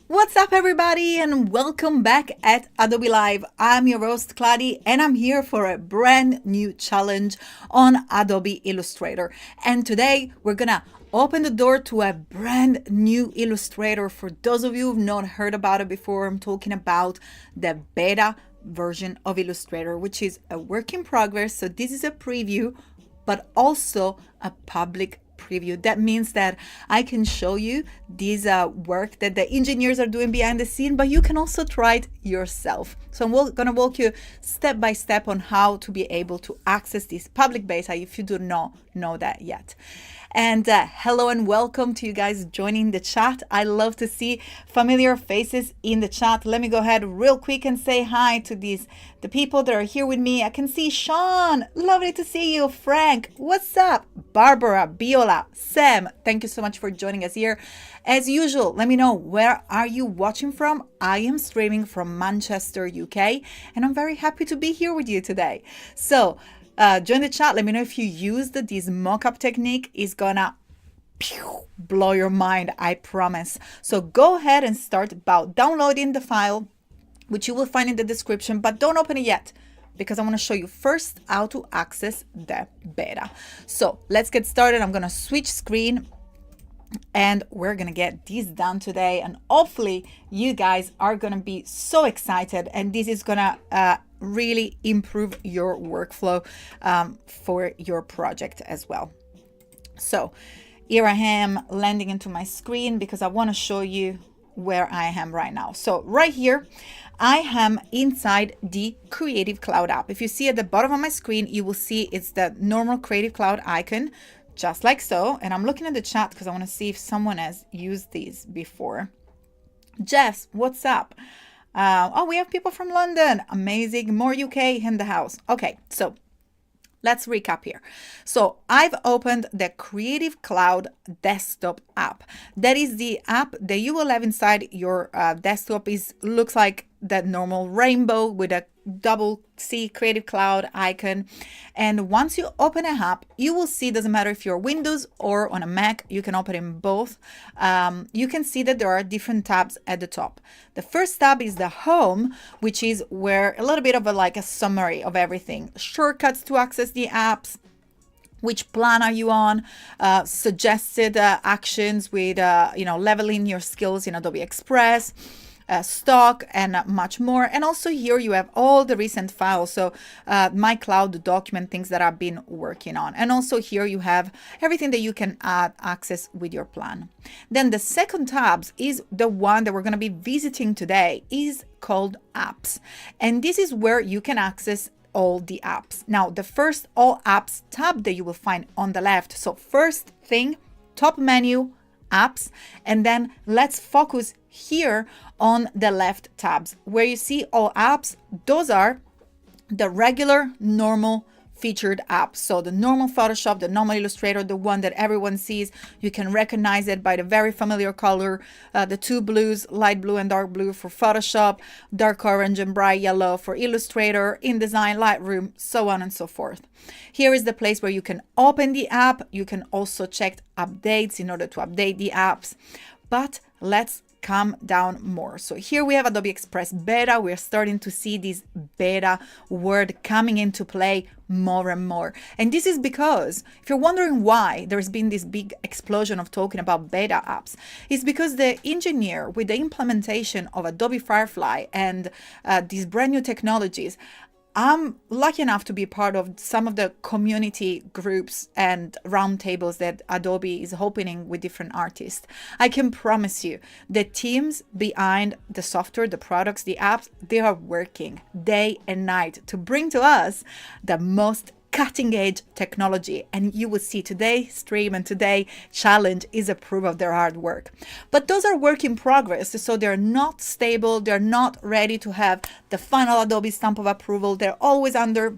What's up, everybody, and welcome back at Adobe Live. I'm your host, Kladi, and I'm here for a brand new challenge on Adobe Illustrator. And today we're gonna open the door to a brand new Illustrator. For those of you who've not heard about it before, I'm talking about the beta version of Illustrator, which is a work in progress. So this is a preview, but also a public preview. That means that I can show you this work that the engineers are doing behind the scene, but you can also try it yourself. So I'm going to walk you step by step on how to be able to access this public beta if you do not know that yet. And hello and welcome to you guys joining the chat. I love to see familiar faces in the chat. Let me go ahead real quick and say hi to the people that are here with me. I can see Sean, lovely to see you. Frank, what's up? Barbara, Biola, Sam, thank you so much for joining us here. As usual, let me know, where are you watching from? I am streaming from Manchester, UK, and I'm very happy to be here with you today. So join the chat. Let me know if you used this mockup technique. Is gonna blow your mind, I promise. So go ahead and start about downloading the file, which you will find in the description, but don't open it yet because I want to show you first how to access the beta. So let's get started. I'm gonna switch screen and we're gonna get this done today, and hopefully you guys are gonna be so excited, and this is gonna really improve your workflow for your project as well. So here I am landing into my screen because I want to show you where I am right now. So right here I am inside the Creative Cloud app. If you see at the bottom of my screen, you will see it's the normal Creative Cloud icon, just like so. And I'm looking at the chat because I want to see if someone has used these before. Jess, what's up? Oh, we have people from London. Amazing. More UK in the house. Okay, so let's recap here. So I've opened the Creative Cloud desktop app. That is the app that you will have inside your desktop. Looks like that normal rainbow with a double C Creative Cloud icon. And once you open an app, you will see, doesn't matter if you're Windows or on a Mac, you can open in both. You can see that there are different tabs at the top. The first tab is the Home, which is where a little bit of like a summary of everything. Shortcuts to access the apps, which plan are you on, suggested actions with leveling your skills in Adobe Express, stock, and much more. And also here you have all the recent files, so my cloud document, things that I've been working on. And also here you have everything that you can access with your plan. Then the second tabs is the one that we're going to be visiting today, is called Apps. And this is where you can access all the apps. Now, the first All Apps tab that you will find on the left. So first thing, top menu, apps, and then let's focus here on the left tabs where you see all apps. Those are the regular normal featured apps. So the normal Photoshop, the normal Illustrator, the one that everyone sees. You can recognize it by the very familiar color, the two blues, light blue and dark blue for Photoshop, dark orange and bright yellow for Illustrator, InDesign, Lightroom, so on and so forth. Here is the place where you can open the app. You can also check updates in order to update the apps. But let's come down more. So here we have Adobe Express beta. We're starting to see this beta word coming into play more and more. And this is because, if you're wondering why there's been this big explosion of talking about beta apps, it's because the engineer with the implementation of Adobe Firefly and these brand new technologies, I'm lucky enough to be part of some of the community groups and roundtables that Adobe is opening with different artists. I can promise you the teams behind the software, the products, the apps, they are working day and night to bring to us the most cutting edge technology. And you will see today's stream and today's challenge is a proof of their hard work. But those are work in progress. So they're not stable. They're not ready to have the final Adobe stamp of approval. They're always under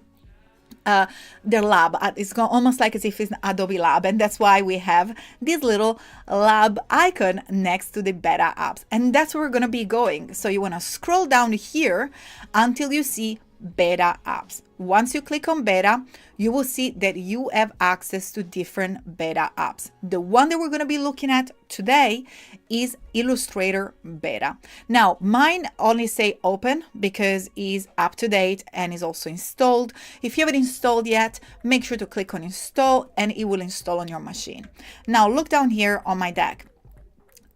their lab. It's almost like as if it's an Adobe lab, and that's why we have this little lab icon next to the beta apps, and that's where we're going to be going. So you want to scroll down here until you see beta apps. Once you click on beta, you will see that you have access to different beta apps. The one that we're going to be looking at today is Illustrator beta. Now, mine only say open because it's up to date and is also installed. If you haven't installed yet, make sure to click on install and it will install on your machine. Now, look down here on my deck.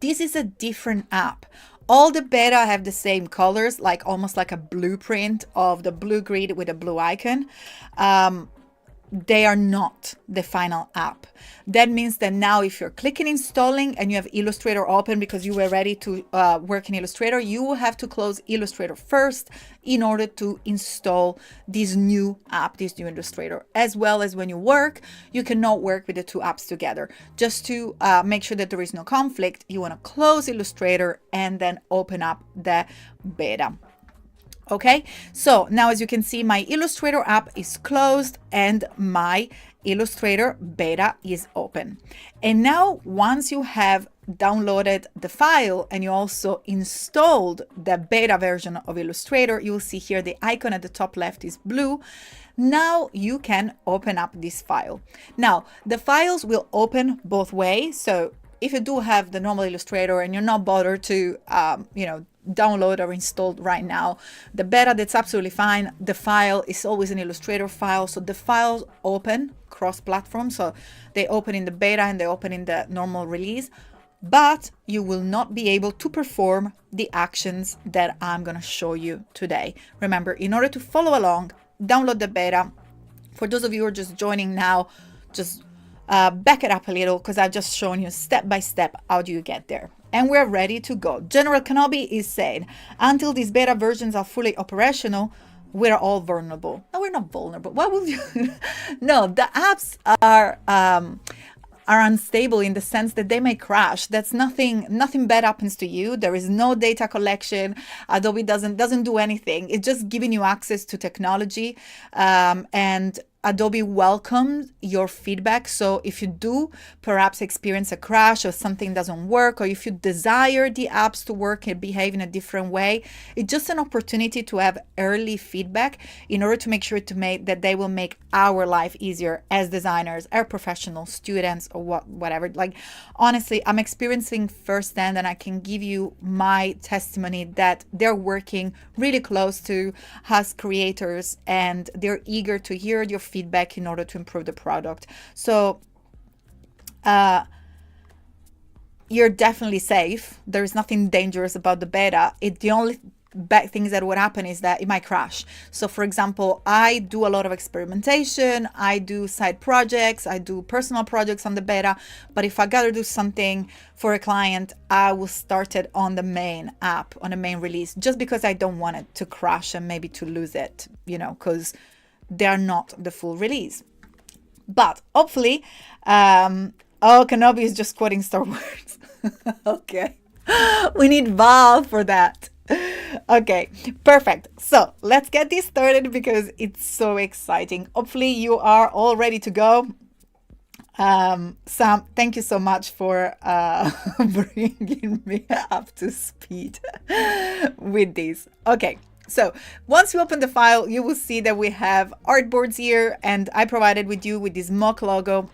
This is a different app. All the beta have the same colors, like almost like a blueprint of the blue grid with a blue icon. They are not the final app. That means that now if you're clicking installing and you have Illustrator open because you were ready to work in Illustrator, you will have to close Illustrator first in order to install this new app, this new Illustrator. As well as when you work, you cannot work with the two apps together. Just to make sure that there is no conflict, you want to close Illustrator and then open up the beta. Okay, so now as you can see, my Illustrator app is closed and my Illustrator beta is open. And now once you have downloaded the file and you also installed the beta version of Illustrator, you'll see here the icon at the top left is blue. Now you can open up this file. Now the files will open both ways. So if you do have the normal Illustrator and you're not bothered to, download or install right now the beta, that's absolutely fine. The file is always an Illustrator file, so the files open cross-platform, so they open in the beta and they open in the normal release, but you will not be able to perform the actions that I'm going to show you today. Remember, in order to follow along, download the beta. For those of you who are just joining now, just back it up a little because I've just shown you step by step how do you get there. And we're ready to go. General Kenobi is saying, until these beta versions are fully operational, we're all vulnerable. No, we're not vulnerable. What would you? No, the apps are unstable in the sense that they may crash. That's nothing bad happens to you. There is no data collection. Adobe doesn't do anything. It's just giving you access to technology, and Adobe welcomes your feedback. So if you do perhaps experience a crash or something doesn't work, or if you desire the apps to work and behave in a different way, it's just an opportunity to have early feedback in order to make sure that they will make our life easier as designers, our professional students, or whatever. Like, honestly, I'm experiencing firsthand, and I can give you my testimony that they're working really close to us creators and they're eager to hear your feedback in order to improve the product. So you're definitely safe. There is nothing dangerous about the beta. The only bad things that would happen is that it might crash. So for example, I do a lot of experimentation, I do side projects, I do personal projects on the beta, but if I gotta do something for a client, I will start it on the main app, on the main release, just because I don't want it to crash and maybe to lose it, because they're not the full release. But hopefully, Kenobi is just quoting Star Wars. Okay, we need Val for that. Okay, perfect. So let's get this started because it's so exciting. Hopefully you are all ready to go. Sam, thank you so much for bringing me up to speed with this. Okay. So once you open the file, you will see that we have artboards here, and I provided with you with this mock logo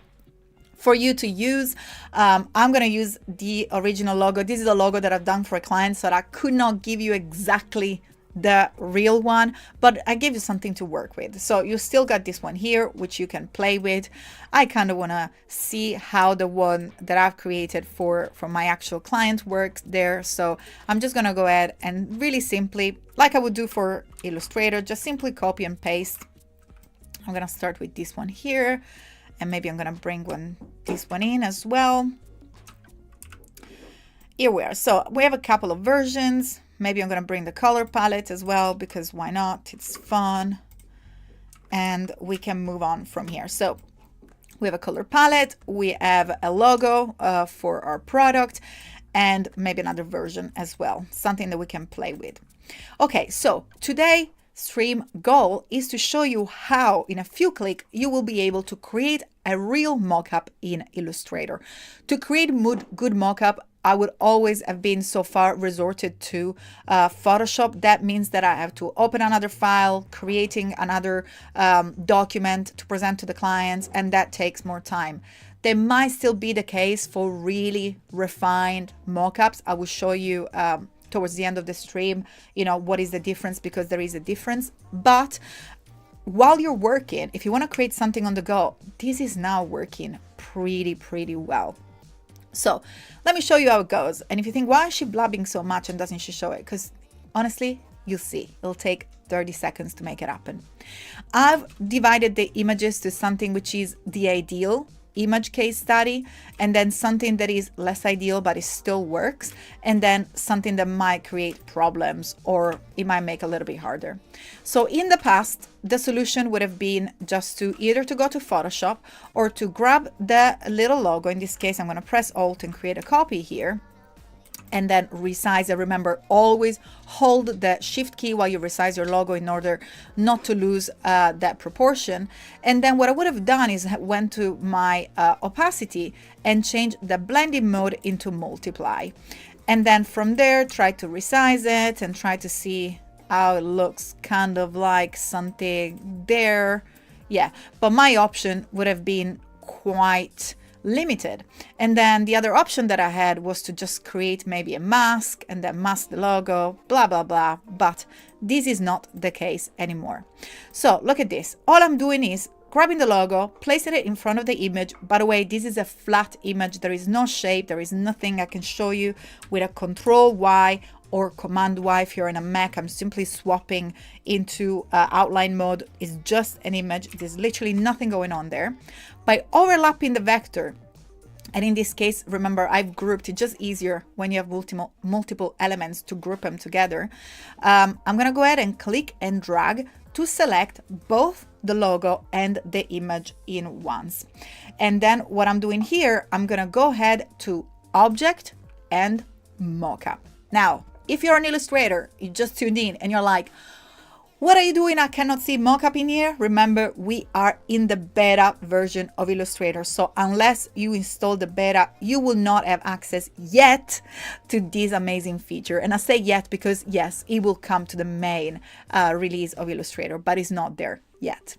for you to use. I'm going to use the original logo. This is a logo that I've done for a client, so that I could not give you exactly the real one, but I gave you something to work with. So you still got this one here, which you can play with. I kind of want to see how the one that I've created for my actual client works there. So I'm just going to go ahead and really simply, like I would do for Illustrator, just simply copy and paste. I'm going to start with this one here, and maybe I'm going to bring this one in as well. Here we are. So we have a couple of versions. Maybe I'm going to bring the color palette as well, because why not? It's fun. And we can move on from here. So we have a color palette. We have a logo for our product, and maybe another version as well. Something that we can play with. Okay, so today, stream goal is to show you how in a few clicks you will be able to create a real mockup in Illustrator. To create good mockup, I would always have been so far resorted to Photoshop. That means that I have to open another file, creating another document to present to the clients, and that takes more time. There might still be the case for really refined mockups. I will show you towards the end of the stream, what is the difference, because there is a difference. But while you're working, if you want to create something on the go, this is now working pretty well. So let me show you how it goes. And if you think, why is she blabbing so much and doesn't she show it? Because honestly, you'll see, it'll take 30 seconds to make it happen. I've divided the images to something which is the ideal image case study, and then something that is less ideal but it still works, and then something that might create problems or it might make a little bit harder. So in the past, the solution would have been just to either to go to Photoshop or to grab the little logo. In this case, I'm going to press Alt and create a copy here, and then resize it. Remember, always hold the Shift key while you resize your logo in order not to lose that proportion. And then what I would have done is went to my opacity and changed the blending mode into multiply. And then from there, try to resize it and try to see how it looks, kind of like something there. Yeah, but my option would have been quite limited. And then the other option that I had was to just create maybe a mask and then mask the logo, blah blah blah, but this is not the case anymore. So look at this. All I'm doing is grabbing the logo, placing it in front of the image. By the way, this is a flat image. There is no shape, there is nothing I can show you. With a Control Y or Command Y, if you're in a Mac, I'm simply swapping into outline mode. It's just an image. There's literally nothing going on there. By overlapping the vector, and in this case, remember, I've grouped it, just easier when you have multiple elements to group them together. I'm gonna go ahead and click and drag to select both the logo and the image in once. And then what I'm doing here, I'm gonna go ahead to Object and Mockup. Now, if you're an Illustrator, you just tuned in and you're like, what are you doing? I cannot see Mockup in here. Remember, we are in the beta version of Illustrator. So unless you install the beta, you will not have access yet to this amazing feature. And I say yet because yes, it will come to the main release of Illustrator, but it's not there yet.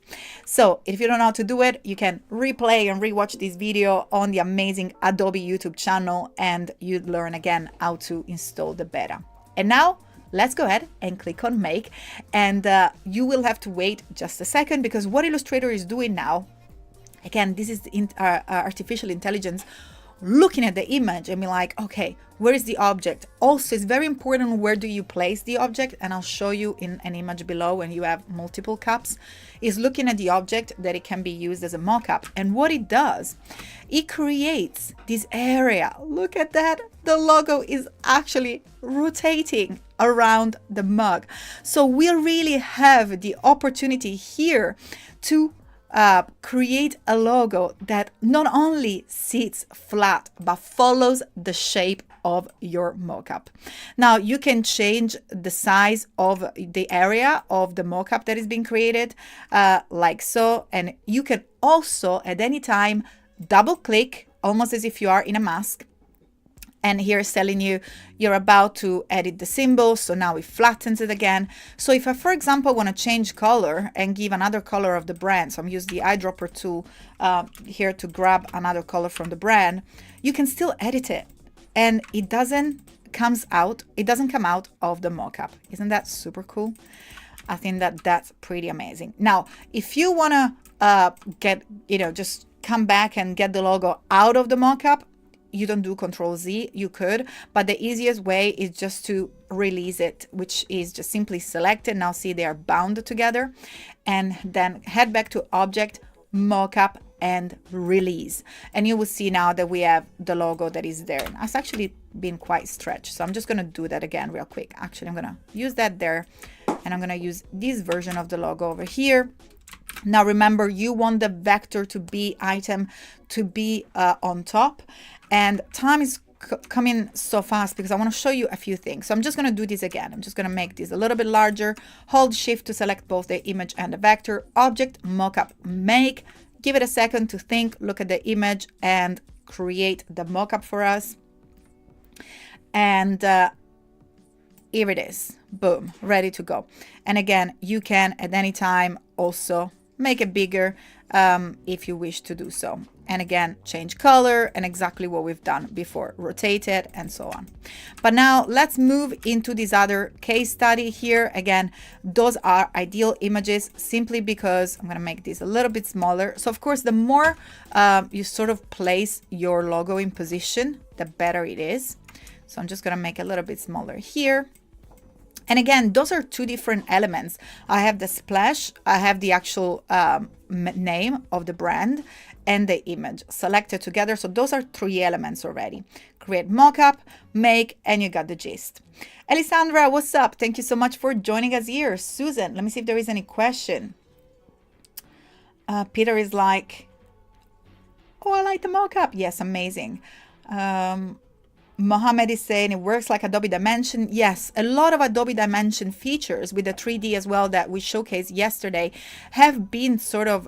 So if you don't know how to do it, you can replay and rewatch this video on the amazing Adobe YouTube channel, and you learn again how to install the beta. And now, let's go ahead and click on Make, and you will have to wait just a second, because what Illustrator is doing now, again, this is artificial intelligence looking at the image and be like, okay, where is the object? Also, it's very important where do you place the object, and I'll show you in an image below when you have multiple cups, is looking at the object that it can be used as a mock-up. And what it does, it creates this area. Look at that. The logo is actually rotating around the mug. So we really have the opportunity here to create a logo that not only sits flat but follows the shape of your mockup. Now you can change the size of the area of the mockup that is being created like so, and you can also at any time double click, almost as if you are in a mask. And here it's telling you you're about to edit the symbol, so now it flattens it again. So if I, for example, want to change color and give another color of the brand, so I'm using the eyedropper tool here to grab another color from the brand, you can still edit it, and it doesn't come out of the mockup. Isn't that super cool? I think that that's pretty amazing. Now, if you want to get, just come back and get the logo out of the mockup, you don't do Control Z, you could, but the easiest way is just to release it, which is just simply select it. Now see, they are bound together, and then head back to Object, Mockup, and Release. And you will see now that we have the logo that is there. And it's actually been quite stretched, so I'm just gonna do that again real quick. Actually, I'm gonna use that there, and I'm gonna use this version of the logo over here. Now remember, you want the vector to be item to be on top, and time is coming so fast because I want to show you a few things. So I'm just going to do this again. I'm just going to make this a little bit larger. Hold shift to select both the image and the vector. Object, mockup, make. Give it a second to think, look at the image and create the mockup for us. And here it is. Boom, ready to go. And again, you can at any time also make it bigger if you wish to do so. And again, change color and exactly what we've done before, rotate it and so on. But now let's move into this other case study here. Again, those are ideal images simply because I'm going to make this a little bit smaller. So of course, the more you sort of place your logo in position, the better it is. So I'm just going to make a little bit smaller here. And again, those are two different elements. I have the splash, I have the actual name of the brand and the image selected together. So those are three elements already. Create mockup, make, and you got the gist. Alessandra, what's up? Thank you so much for joining us here. Susan, let me see if there is any question. Peter is like, oh, I like the mockup. Yes, amazing. Mohammed is saying it works like Adobe Dimension. Yes, a lot of Adobe Dimension features with the 3D as well that we showcased yesterday have been sort of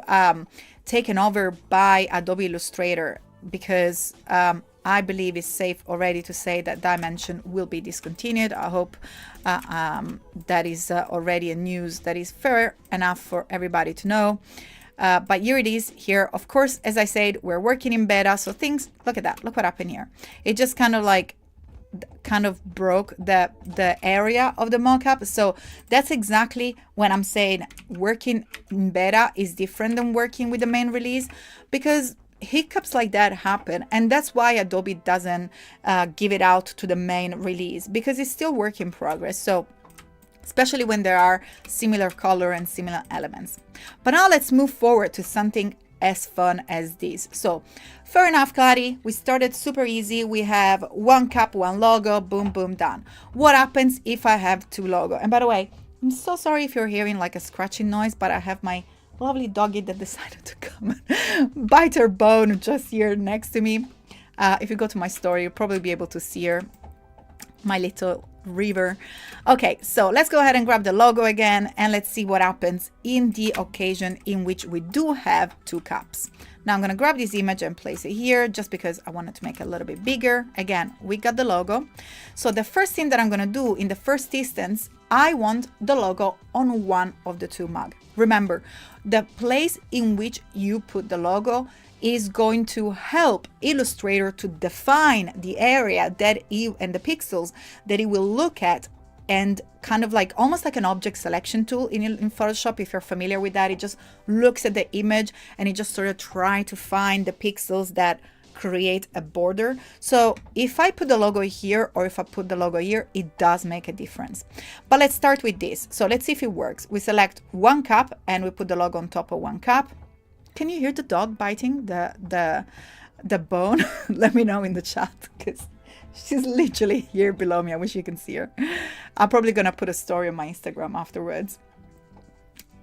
taken over by Adobe Illustrator because I believe it's safe already to say that Dimension will be discontinued. I hope that is already a news that is fair enough for everybody to know. But here it is here. Of course, as I said, we're working in beta. So things, look at that. Look what happened here. It just kind of broke the area of the mockup. So that's exactly when I'm saying working in beta is different than working with the main release, because hiccups like that happen. And that's why Adobe doesn't give it out to the main release, because it's still work in progress. So especially when there are similar color and similar elements. But now let's move forward to something as fun as this. So fair enough, Kladi, we started super easy. We have one cup, one logo, boom, boom, done. What happens if I have two logo? And by the way, I'm so sorry if you're hearing like a scratching noise, but I have my lovely doggy that decided to come and bite her bone just here next to me. If you go to my story, you'll probably be able to see her, my little river. Okay, so let's go ahead and grab the logo again and let's see what happens in the occasion in which we do have two cups. Now I'm going to grab this image and place it here just because I wanted to make it a little bit bigger. Again, we got the logo. So the first thing that I'm going to do in the first instance, I want the logo on one of the two mugs. Remember, the place in which you put the logo is going to help Illustrator to define the area that you and the pixels that it will look at, and kind of like almost like an object selection tool in Photoshop. If you're familiar with that, it just looks at the image and it just sort of try to find the pixels that create a border. So if I put the logo here or if I put the logo here, it does make a difference. But let's start with this. So let's see if it works. We select one cup and we put the logo on top of one cup. Can you hear the dog biting the bone? Let me know in the chat because she's literally here below me. I wish you can see her. I'm probably going to put a story on my Instagram afterwards.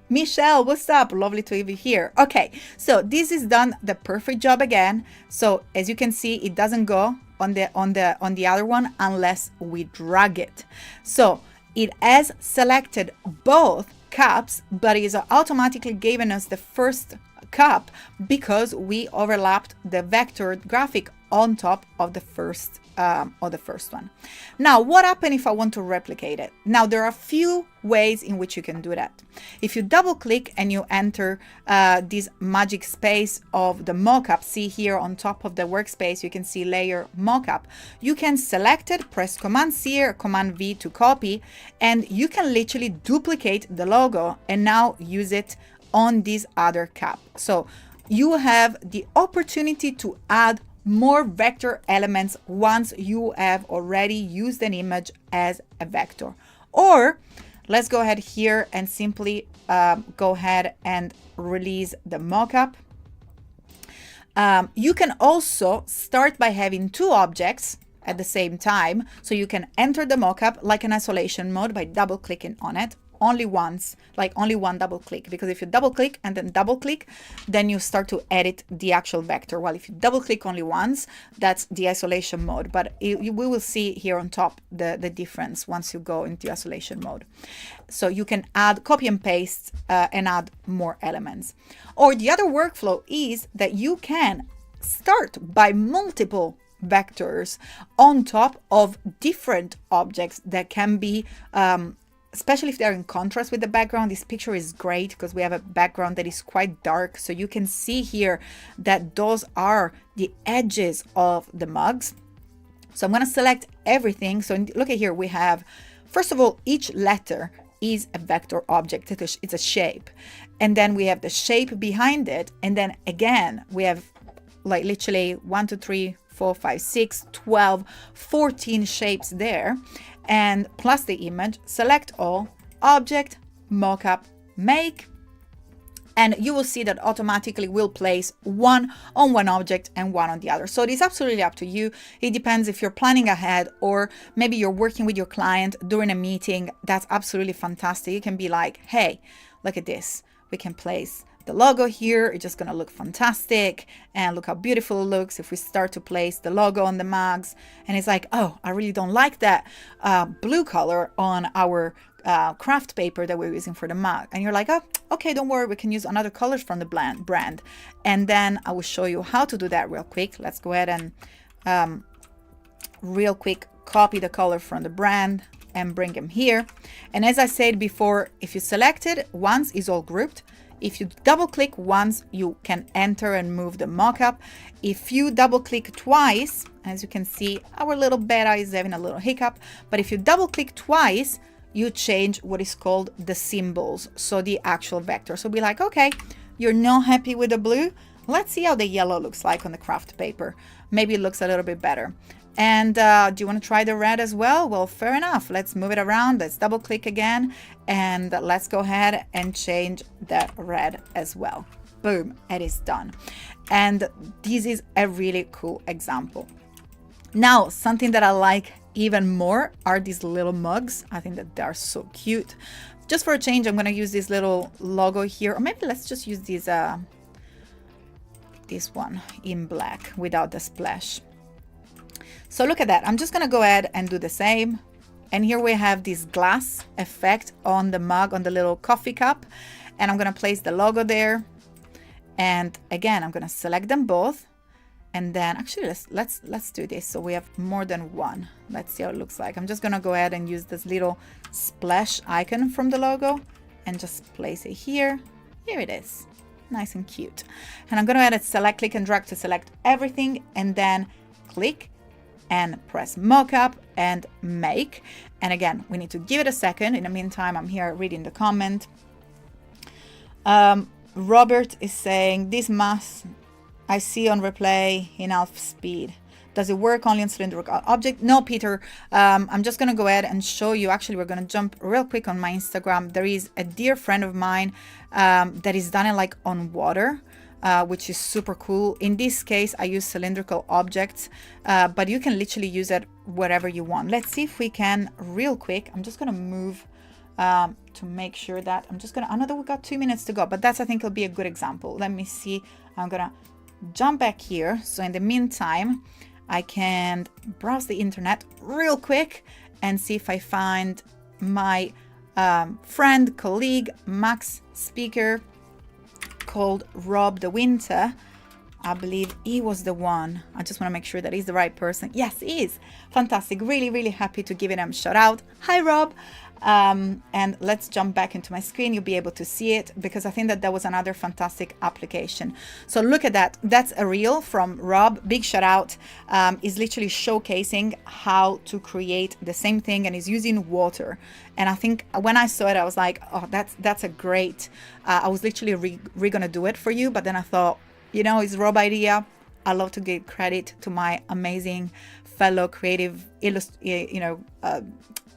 Michelle, what's up? Lovely to have you here. Okay, so this is done the perfect job again. So as you can see, it doesn't go on the other one unless we drag it. So it has selected both cups, but it is automatically given us the first cup because we overlapped the vector graphic on top of the first one. Now, what happens if I want to replicate it? Now, there are a few ways in which you can do that. If you double click and you enter this magic space of the mockup, see here on top of the workspace, you can see layer mockup. You can select it, press Command C or Command V to copy, and you can literally duplicate the logo and now use it on this other cap. So you have the opportunity to add more vector elements once you have already used an image as a vector. Or let's go ahead here and simply go ahead and release the mockup. You can also start by having two objects at the same time. So you can enter the mockup like an isolation mode by double clicking on it. only once, like only one double click, because if you double click and then double click, then you start to edit the actual vector. Well, if you double click only once, that's the isolation mode, but we will see here on top the difference once you go into isolation mode. So you can add, copy and paste and add more elements. Or the other workflow is that you can start by multiple vectors on top of different objects that can be, especially if they're in contrast with the background. This picture is great because we have a background that is quite dark. So you can see here that those are the edges of the mugs. So I'm going to select everything. So look at here, we have, first of all, each letter is a vector object. It's a shape. And then we have the shape behind it. And then again, we have like literally 1, 2, 3, 4, 5, 6, 12, 14 shapes there. And plus the image, select all, object, mockup, make, and you will see that automatically will place one on one object and one on the other. So it is absolutely up to you. It depends if you're planning ahead or maybe you're working with your client during a meeting. That's absolutely fantastic. You can be like, hey, look at this. We can place the logo here. It's just going to look fantastic. And look how beautiful it looks if we start to place the logo on the mugs. And it's like, oh, I really don't like that blue color on our craft paper that we're using for the mug. And you're like, oh, okay, don't worry, we can use another colors from the brand. And then I will show you how to do that real quick. Let's go ahead and real quick copy the color from the brand and bring them here. And as I said before, if you select it once, it's all grouped. If you double click once, you can enter and move the mockup. If you double click twice, as you can see, our little beta is having a little hiccup, but if you double click twice, you change what is called the symbols, so the actual vector. So be like, okay, you're not happy with the blue, let's see how the yellow looks like on the craft paper. Maybe it looks a little bit better. And do you want to try the red as well? Well, fair enough. Let's move it around. Let's double click again and let's go ahead and change the red as well. Boom, it is done. And this is a really cool example. Now, something that I like even more are these little mugs. I think that they are so cute. Just for a change, I'm going to use this little logo here, or maybe let's just use this one in black without the splash. So look at that. I'm just going to go ahead and do the same. And here we have this glass effect on the mug, on the little coffee cup. And I'm going to place the logo there. And again, I'm going to select them both. And then actually, let's do this. So we have more than one. Let's see how it looks like. I'm just going to go ahead and use this little splash icon from the logo and just place it here. Here it is. Nice and cute. And I'm going to add a select, click and drag to select everything. And then click and press mockup and make. And again, we need to give it a second. In the meantime, I'm here reading the comment. Robert is saying, this mask I see on replay in half speed. Does it work only on cylindrical object? No, Peter. I'm just going to go ahead and show you. Actually, we're going to jump real quick on my Instagram. There is a dear friend of mine that is done it like on water. Which is super cool. In this case, I use cylindrical objects, but you can literally use it wherever you want. Let's see if we can real quick. I'm just going to move to make sure that I know that we got 2 minutes to go, but that's, I think it'll be a good example. Let me see. I'm going to jump back here. So in the meantime, I can browse the internet real quick and see if I find my friend, colleague, Max speaker, called Rob the Winter. I believe he was the one. I just want to make sure that he's the right person. Yes, he is. Fantastic. Really, really happy to give him a shout out. Hi, Rob. And let's jump back into my screen. You'll be able to see it because I think that was another fantastic application. So look at that. That's a reel from Rob. Big shout out. Is literally showcasing how to create the same thing and is using water. And I think when I saw it, I was like, oh, that's a great. I was literally gonna do it for you, but then I thought, you know, it's Rob idea. I love to give credit to my amazing fellow creative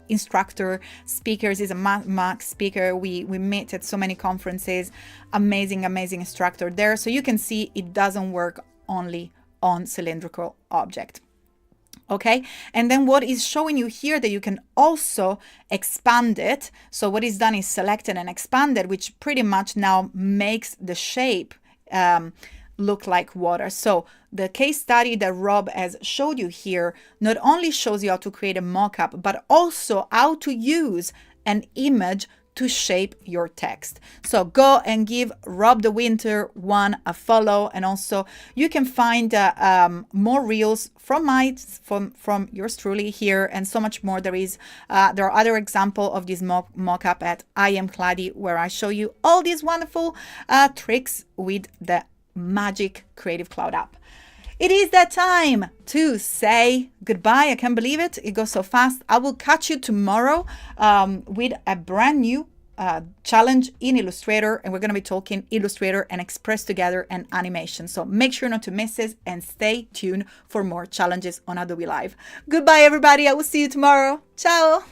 instructor speakers. Is a Max speaker. We met at so many conferences. Amazing instructor there. So you can see it doesn't work only on cylindrical object. Okay, and then what is showing you here that you can also expand it. So what is done is selected and expanded, which pretty much now makes the shape look like water. So the case study that Rob has showed you here not only shows you how to create a mock-up, but also how to use an image to shape your text. So go and give Rob the Winter one a follow, and also you can find more reels from yours truly here, and so much more. There are other examples of this mock-up at I Am Kladi, where I show you all these wonderful tricks with the magic Creative Cloud app. It is that time to say goodbye. I can't believe it. It goes so fast. I will catch you tomorrow with a brand new challenge in Illustrator, and we're going to be talking Illustrator and Express Together and animation. So make sure not to miss this and stay tuned for more challenges on Adobe Live. Goodbye, everybody. I will see you tomorrow. Ciao.